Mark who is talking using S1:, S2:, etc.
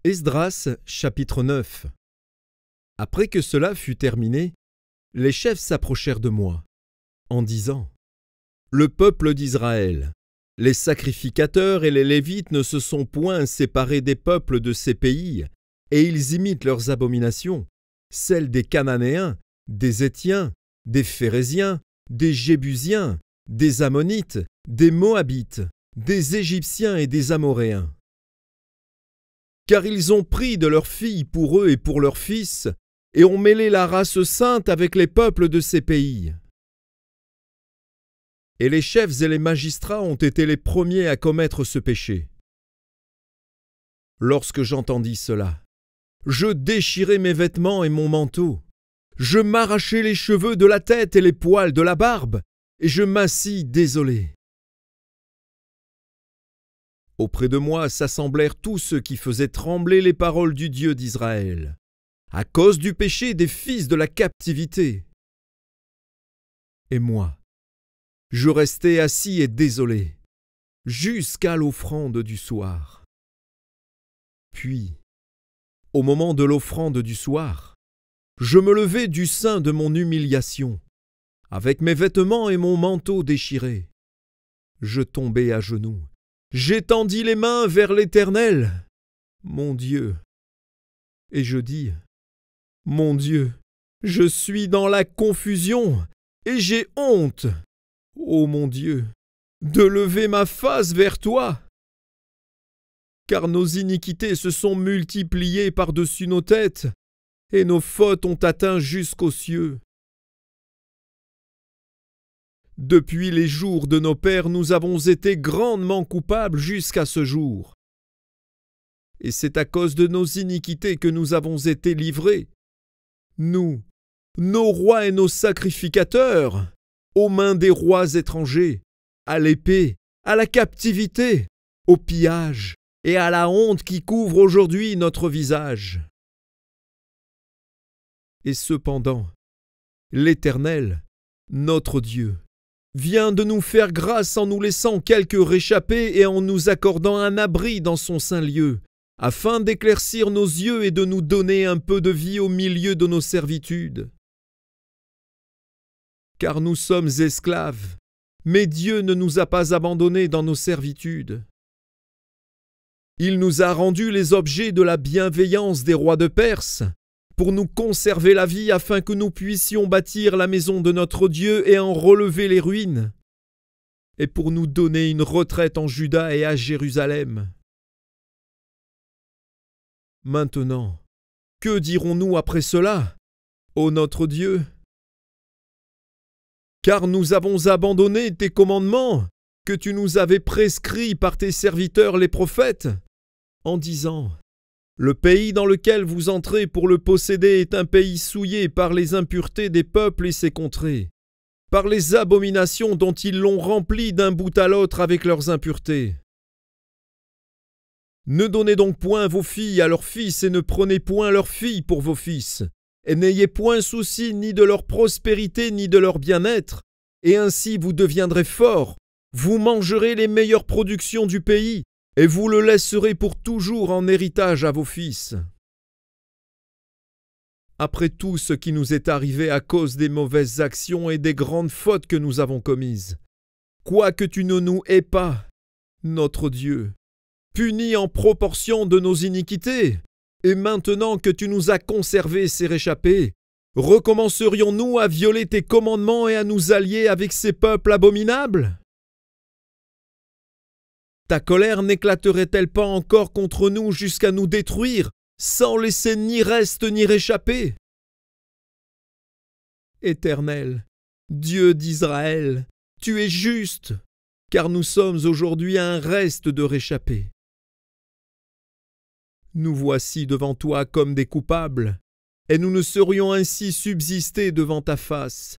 S1: Esdras, chapitre 9. Après que cela fut terminé, les chefs s'approchèrent de moi, en disant : Le peuple d'Israël, les sacrificateurs et les Lévites ne se sont point séparés des peuples de ces pays, et ils imitent leurs abominations, celles des Cananéens, des Hétiens, des Phéréziens, des Jébusiens, des Ammonites, des Moabites, des Égyptiens et des Amoréens. Car ils ont pris de leurs filles pour eux et pour leurs fils, et ont mêlé la race sainte avec les peuples de ces pays. Et les chefs et les magistrats ont été les premiers à commettre ce péché. Lorsque j'entendis cela, je déchirai mes vêtements et mon manteau, je m'arrachai les cheveux de la tête et les poils de la barbe, et je m'assis désolé. Auprès de moi s'assemblèrent tous ceux qui faisaient trembler les paroles du Dieu d'Israël, à cause du péché des fils de la captivité. Et moi, je restai assis et désolé, jusqu'à l'offrande du soir. Puis, au moment de l'offrande du soir, je me levai du sein de mon humiliation, avec mes vêtements et mon manteau déchirés. Je tombai à genoux. J'étendis les mains vers l'Éternel, mon Dieu, et je dis : Mon Dieu, je suis dans la confusion, et j'ai honte, ô mon Dieu, de lever ma face vers toi. Car nos iniquités se sont multipliées par-dessus nos têtes, et nos fautes ont atteint jusqu'aux cieux. Depuis les jours de nos pères, nous avons été grandement coupables jusqu'à ce jour. Et c'est à cause de nos iniquités que nous avons été livrés, nous, nos rois et nos sacrificateurs, aux mains des rois étrangers, à l'épée, à la captivité, au pillage et à la honte qui couvre aujourd'hui notre visage. Et cependant, l'Éternel, notre Dieu, vient de nous faire grâce en nous laissant quelques réchappés et en nous accordant un abri dans son saint lieu, afin d'éclaircir nos yeux et de nous donner un peu de vie au milieu de nos servitudes. Car nous sommes esclaves, mais Dieu ne nous a pas abandonnés dans nos servitudes. Il nous a rendus les objets de la bienveillance des rois de Perse, pour nous conserver la vie afin que nous puissions bâtir la maison de notre Dieu et en relever les ruines, et pour nous donner une retraite en Juda et à Jérusalem. Maintenant, que dirons-nous après cela, ô notre Dieu ? Car nous avons abandonné tes commandements que tu nous avais prescrits par tes serviteurs les prophètes, en disant : Le pays dans lequel vous entrez pour le posséder est un pays souillé par les impuretés des peuples et ses contrées, par les abominations dont ils l'ont rempli d'un bout à l'autre avec leurs impuretés. Ne donnez donc point vos filles à leurs fils et ne prenez point leurs filles pour vos fils, et n'ayez point souci ni de leur prospérité ni de leur bien-être, et ainsi vous deviendrez forts, vous mangerez les meilleures productions du pays, et vous le laisserez pour toujours en héritage à vos fils. Après tout ce qui nous est arrivé à cause des mauvaises actions et des grandes fautes que nous avons commises, quoique tu ne nous haies pas, notre Dieu, punis en proportion de nos iniquités, et maintenant que tu nous as conservé ces réchappés, recommencerions-nous à violer tes commandements et à nous allier avec ces peuples abominables ? Ta colère n'éclaterait-elle pas encore contre nous jusqu'à nous détruire, sans laisser ni reste ni réchappé ? Éternel, Dieu d'Israël, tu es juste, car nous sommes aujourd'hui un reste de réchappés. Nous voici devant toi comme des coupables, et nous ne saurions ainsi subsister devant ta face,